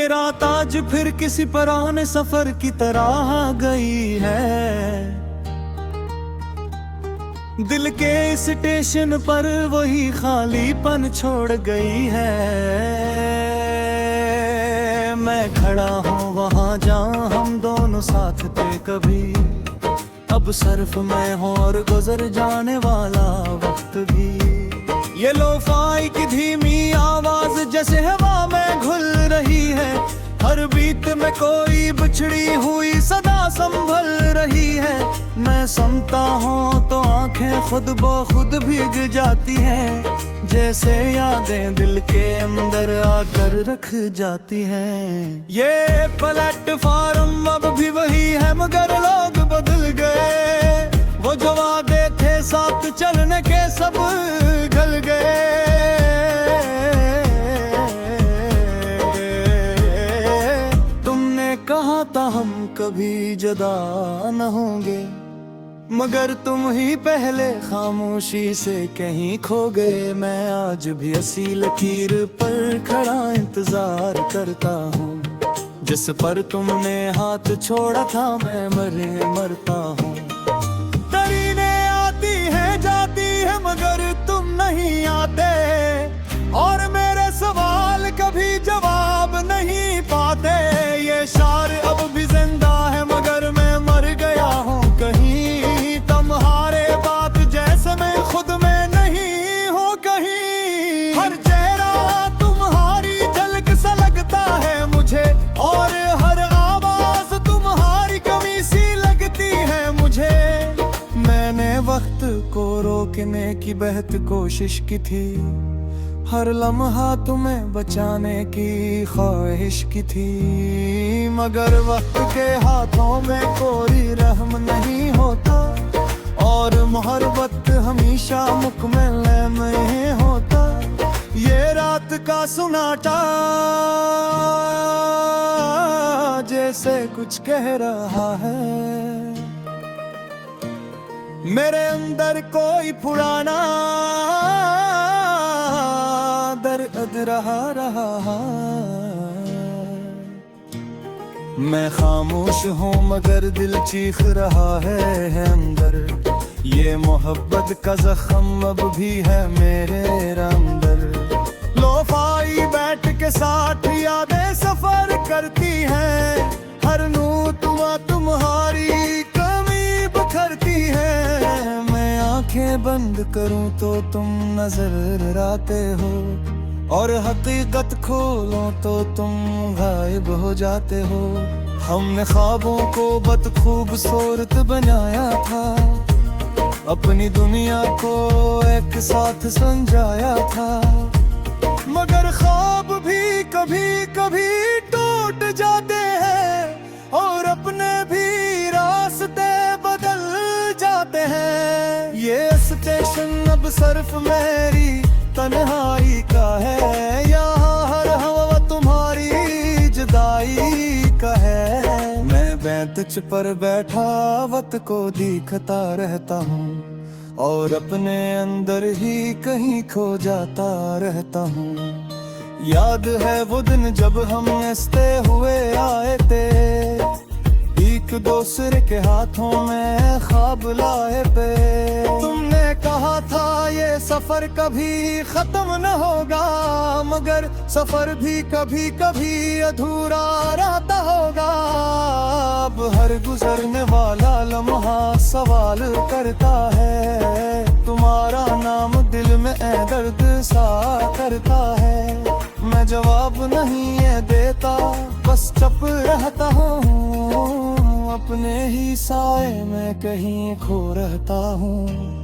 ये रात आज फिर किसी पुराने सफर की तरह गई है। दिल के स्टेशन पर वही खालीपन छोड़ गई है। मैं खड़ा हूँ वहाँ जहाँ हम दोनों साथ थे कभी, अब सिर्फ मैं हूँ और गुजर जाने वाला वक्त भी। ये लोफाई की धीमी आवाज जैसे हवा में घुल रही है, हर बीट में कोई बिछड़ी हुई सदा संभल रही है। मैं सुनता हूँ तो आंखें खुद ब खुद भीग जाती हैं, जैसे यादें दिल के अंदर आकर रख जाती हैं। ये प्लेटफार्म अब भी वही है मगर लोग बदल गए, वो जो वादे थे साथ चलने के सब गल गए। तुमने कहा था हम कभी जुदा न होंगे, मगर तुम ही पहले खामोशी से कहीं खो गए। मैं आज भी हंसी लकीर पर खड़ा इंतजार करता हूँ, जिस पर तुमने हाथ छोड़ा था मैं मरता हूँ। तरीने आती है जाती है मगर तुम नहीं आते, और मेरे सवाल कभी जवाब नहीं पाते। ये शार अब भी जिंदा है मगर मैं मर गया हूँ कहीं, तुम्हारे बात जैसे मैं खुद में नहीं हो कहीं। हर चेहरा तुम्हारी झलक सा लगता है मुझे, और हर आवाज तुम्हारी कमी सी लगती है मुझे। मैंने वक्त को रोकने की बेहद कोशिश की थी, हर लम्हा तुम्हें बचाने की ख्वाहिश की थी, मगर वक्त के हाथों में कोई रहम नहीं होता, और मोहब्बत हमेशा मुकम्मल में होता। ये रात का सुनाटा जैसे कुछ कह रहा है, मेरे अंदर कोई पुराना दर्द रहा। मैं खामोश हूँ मगर दिल चीख रहा है अंदर, ये मोहब्बत का जख्म अब भी है मेरे अंदर। लोफाई बैठ के साथ यादें सफर करती हैं, हर नू तुम्हारी कमी बखरती है। मैं आंखें बंद करूं तो तुम नजर आते हो, और हकीकत खोलो तो तुम गायब हो जाते हो। हमने ख्वाबों को बहुत खूबसूरत बनाया था, अपनी दुनिया को एक साथ समझाया था, मगर ख्वाब भी कभी कभी टूट जाते हैं, और अपने भी रास्ते बदल जाते हैं। ये स्टेशन अब सिर्फ मेरी तन्हाई का है, यहाँ हर हवा तुम्हारी जुदाई का है। मैं बेंच पर बैठा वक्त को देखता रहता हूँ, और अपने अंदर ही कहीं खो जाता रहता हूँ। याद है वो दिन जब हम हंसते हुए आए थे, एक दूसरे के हाथों में ख्वाब लाए पे। तुमने कहा था ये सफर कभी खत्म न होगा, मगर सफर भी कभी कभी अधूरा रहता होगा। अब हर गुजरने वाला लम्हा सवाल करता है, तुम्हारा नाम दिल में दर्द सा करता है। मैं जवाब नहीं है देता, बस चुप रहता हूँ, अपने ही साए में कहीं खो रहता हूँ।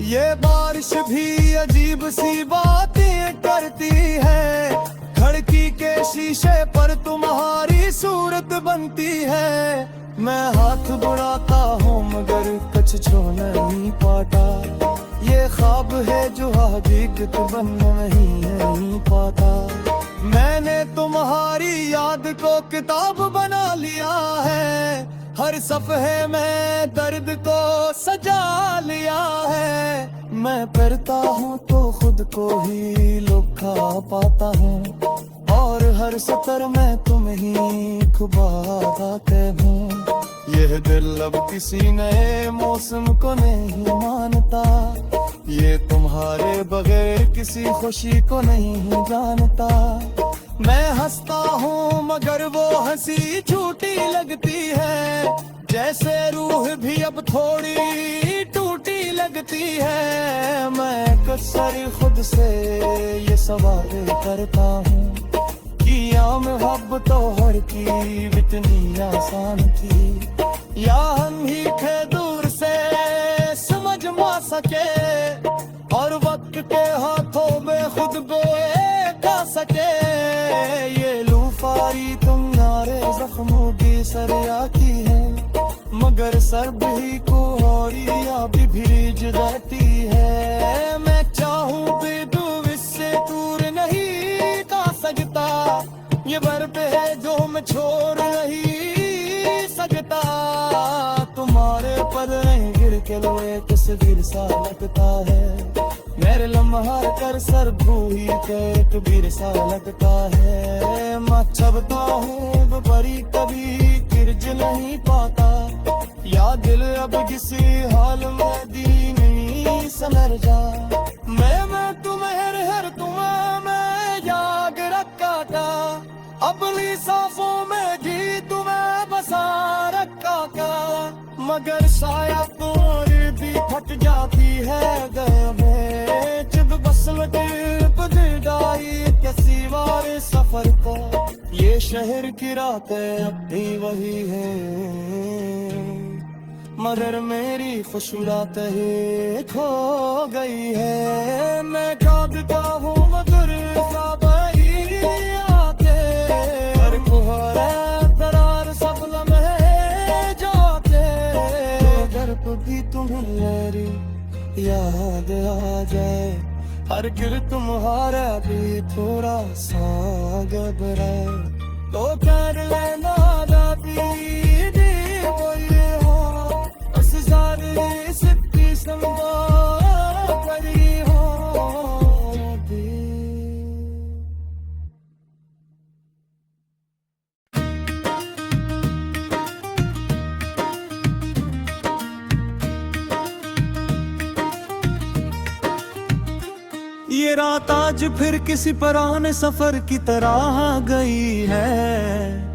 ये बारिश भी अजीब सी बातें करती है, खिड़की के शीशे पर तुम्हारी सूरत बनती है। मैं हाथ बढ़ाता हूँ मगर कुछ छू नहीं पाता, ये ख्वाब है जो हकीकत बन नहीं पाता। मैंने तुम्हारी याद को किताब बना लिया है, हर सफ़हे में दर्द को सजा लिया है। मैं पढ़ता हूँ तो खुद को ही लुका पाता हूँ, और हर सतर में तुम ही खुबाते हूँ। यह दिल अब किसी नए मौसम को नहीं मानता, ये तुम्हारे बगैर किसी खुशी को नहीं जानता। मैं हंसता हूँ मगर वो हंसी झूठी लगती है, जैसे रूह भी अब थोड़ी टूटी लगती है। मैं अक्सर खुद से ये सवाल करता हूँ, किया मोहब्बत तो हर की इतनी आसान थी, या हम ही थे दूर से समझ ना सके, और वक्त के हाथों में खुद बेका सके। ये लूफारी तुम्हारे जख्मों की सरया की है, मगर सर भी कुहरिया भी भीज जाती है। मैं चाहूँ भी दूर इससे दूर नहीं जा सकता, ये बर्फ है जो मैं छोड़ नहीं सकता। तुम्हारे पर गिर के लोए तस्वीर सा लगता है, मेरे लम्हा कर सर भूही के कबीर सा लगता है। मैं छबता हूँ परी कभी किरज नहीं पाता, या दिल अब किसी हाल में दी नहीं समझ जा। मैं तुम्हें हर तुम्हें मैं याद रखा था, अपनी सांसों में जी तुम्हें बसा रखा था, मगर शायद तुम्हारी भी फट जाती है गए में, जब बस में दिल बदलाई किसी वाले सफर को। ये शहर की रातें अब भी वही है, मगर मेरी खुशरात ही खो गई है। मैं कांदता हूँ मगर ख्वाब ही आते, हर कुहरा दरार सब लम्हे जाते, घर को भी तुम्हें मेरी याद आ जाए, हर गिर तुम्हारा भी थोड़ा सा घबराए, तो कर लेना दादी वो ये हो, बस सारी सिद्धि समझो करी हो दी। ये रात आज फिर किसी पुराने सफर की तरह गई है,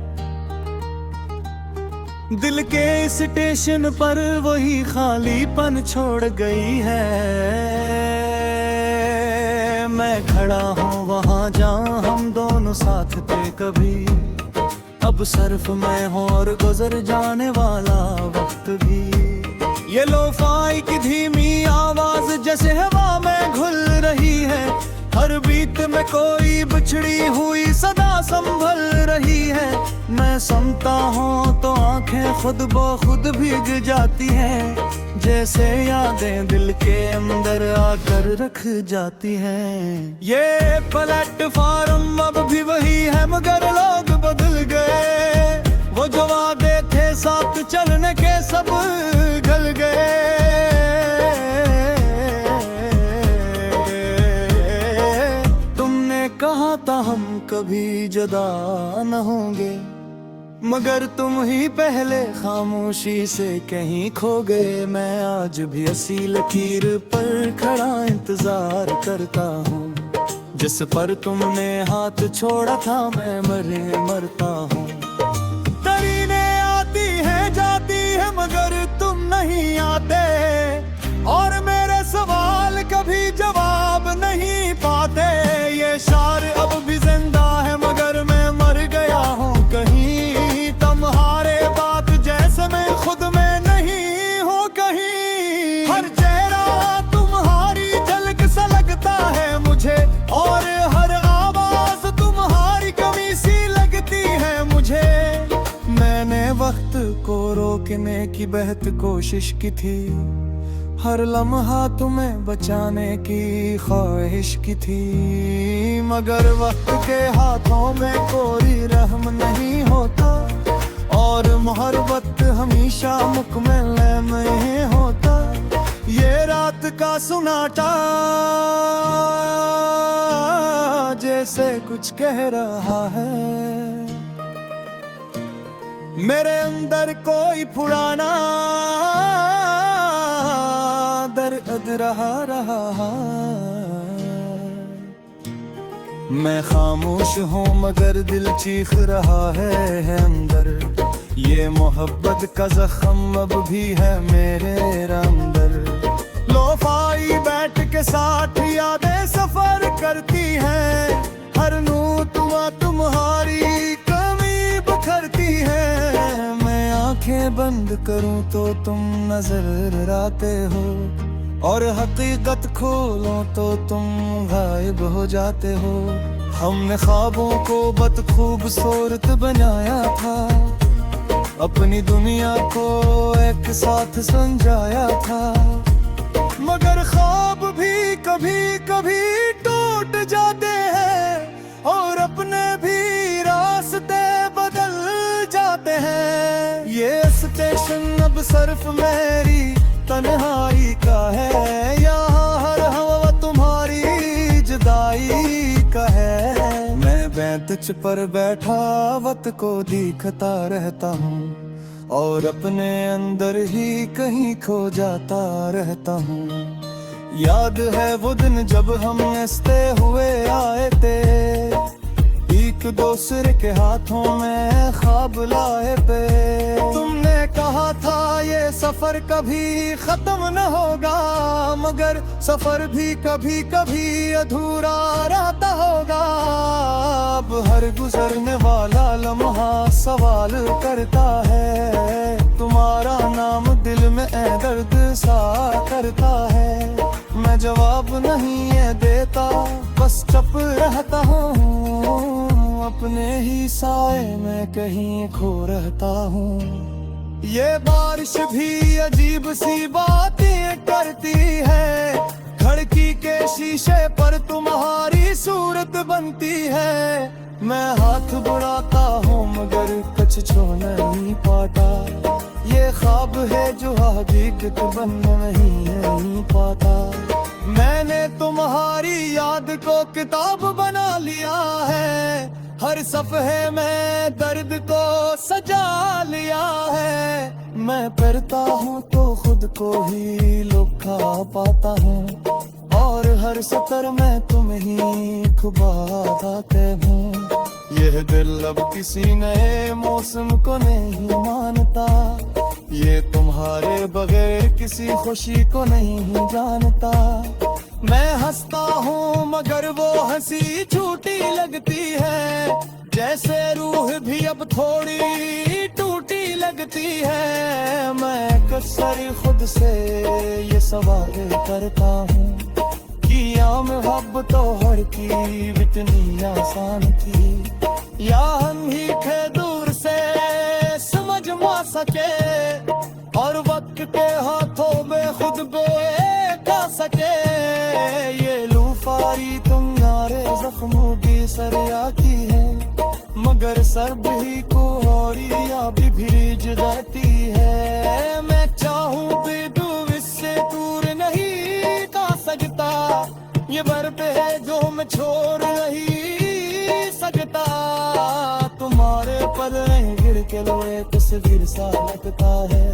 दिल के स्टेशन पर वही खालीपन छोड़ गई है। मैं खड़ा हूँ वहाँ जहाँ हम दोनों साथ थे कभी, अब सिर्फ मैं हूँ और गुजर जाने वाला वक्त भी। ये लोफाई की धीमी आवाज जैसे हवा में घुल रही है, हर बीट में कोई बिछड़ी हुई सदा संभल रही है। मैं सुनता हूँ तो आंखें खुद ब खुद भीग जाती हैं, जैसे यादें दिल के अंदर आकर रख जाती हैं। ये प्लेटफार्म अब भी वही है मगर लोग बदल गए, वो जो वादे थे साथ चलने के सब गल गए। तुमने कहा था हम कभी जुदा न होंगे, मगर तुम ही पहले खामोशी से कहीं खो गए। मैं आज भी ऐसी लकीर पर खड़ा इंतजार करता हूँ, जिस पर तुमने हाथ छोड़ा था मैं मरता हूँ। तरीने आती है जाती है मगर तुम नहीं आते, और मेरे सवाल कभी जवाब नहीं पाते। ये शार अब भी जिंदा है मगर मैं मर गया हूँ कहीं, तुम्हारे बात जैसे मैं खुद में नहीं हूँ कहीं। हर चेहरा तुम्हारी झलक सा लगता है मुझे, और हर आवाज तुम्हारी कमी सी लगती है मुझे। मैंने वक्त को रोकने की बेहद कोशिश की थी, हर लम्हा तुम्हें बचाने की ख्वाहिश की थी, मगर वक्त के हाथों में कोई रहम नहीं होता, और मोहब्बत हमेशा मुकम्मल में होता। ये रात का सुनाटा जैसे कुछ कुछ कह रहा है। मेरे अंदर कोई पुराना दर्द रहा। मैं खामोश हूँ मगर दिल चीख रहा है अंदर। ये मोहब्बत का जख्म अब भी है मेरे अंदर। लोफाई बैठ के साथ यादें सफर करती हैं। हर नू तुम्हारी कमी बखरती है। मैं आंखें बंद करूं तो तुम नजर आते हो, और हकीकत खोलो तो तुम गायब हो जाते हो। हमने ख्वाबों को बदखूबसूरत बनाया था, अपनी दुनिया को एक साथ समझाया था। मगर ख्वाब भी कभी कभी टूट जाते हैं, और अपने भी रास्ते बदल जाते हैं। ये स्टेशन अब सिर्फ मेरी तन्हाई का है, यहाँ हर हवा तुम्हारी जुदाई का है। मैं बेंच पर बैठा वक्त को देखता रहता हूँ, और अपने अंदर ही कहीं खो जाता रहता हूँ। याद है वो दिन जब हम हंसते हुए आए थे, एक दूसरे के हाथों में ख्वाब लाए थे। तुमने कहा था ये सफर कभी खत्म न होगा, मगर सफर भी कभी कभी अधूरा रहता होगा। अब हर गुजरने वाला लम्हा सवाल करता है, तुम्हारा नाम दिल में दर्द सा करता है। मैं जवाब नहीं है देता, बस चुप रहता हूँ। अपने ही साए में कहीं खो रहता हूँ। ये बारिश भी अजीब सी बातें करती है, खिड़की के शीशे पर तुम्हारी सूरत बनती है। मैं हाथ बढ़ाता हूँ मगर कुछ छू नहीं पाता। ये ख्वाब है जो हकीकत बन नहीं पाता। मैंने तुम्हारी याद को किताब बना लिया है, हर सफ़े में दर्द को सजा लिया है। मैं पढ़ता हूँ तो खुद को ही लुका पाता हूँ, और हर सतर में तुम ही खुबाते हूँ। यह दिल अब किसी नए मौसम को नहीं मानता, ये तुम्हारे बगैर किसी खुशी को नहीं जानता। मैं हंसता हूँ मगर वो हंसी झूठी लगती है, जैसे रूह भी अब थोड़ी टूटी लगती है। मैं अक्सर खुद से ये सवाल करता हूँ कि मोहब्बत तो हर की इतनी आसान थी, या हम ही थे दूर से समझ ना सके, और वक्त के हाथों में खुद बेटा सके। ये लूफारी तुम्हारे जख्मों की सरिया की है, मगर सर भी को और या भी भीज जाती है। मैं चाहूँ भी दूर इससे दूर नहीं का सकता, ये बर्फ है जो मैं छोड़ नहीं सकता। तुम्हारे पर गिर के लोए तस्वीर सा लगता है,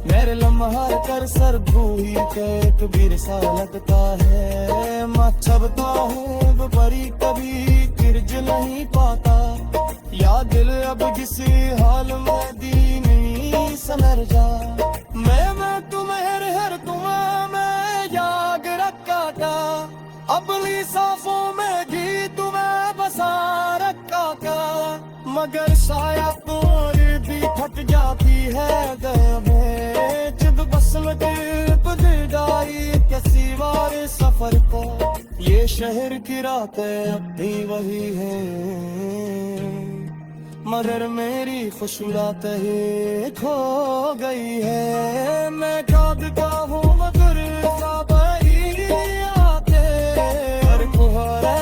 मेरे लम्हा कर सर भूही के कबीर सा लगता है। मैं छबता हूँ परी कभी गिरज नहीं पाता, या दिल अब किसी हाल में दी नहीं समझ जा। मैं तुम्हें हर तुम्हें मैं याद रखा था, अपनी सांसों में भी तुम्हें बसा रखा था। मगर शायद तुम्हारी भी फट जाती है दिल में, जब बस लगे डाई किसी बार सफर को। ये शहर की रातें अब भी वही है, मगर मेरी खुशबूत ही खो गई है। मैं कांदता हूँ मगर ख्वाब ही आते, हर कुहरा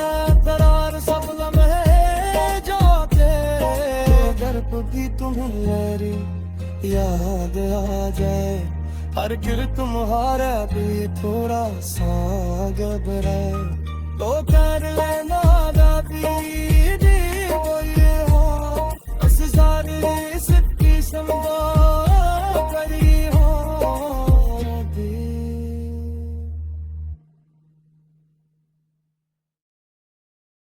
दरार सब लम्हे जाते। घर को भी तुम्हें मेरी याद आ जाए, हर गिर तुम्हारा भी थोड़ा सा घबराए।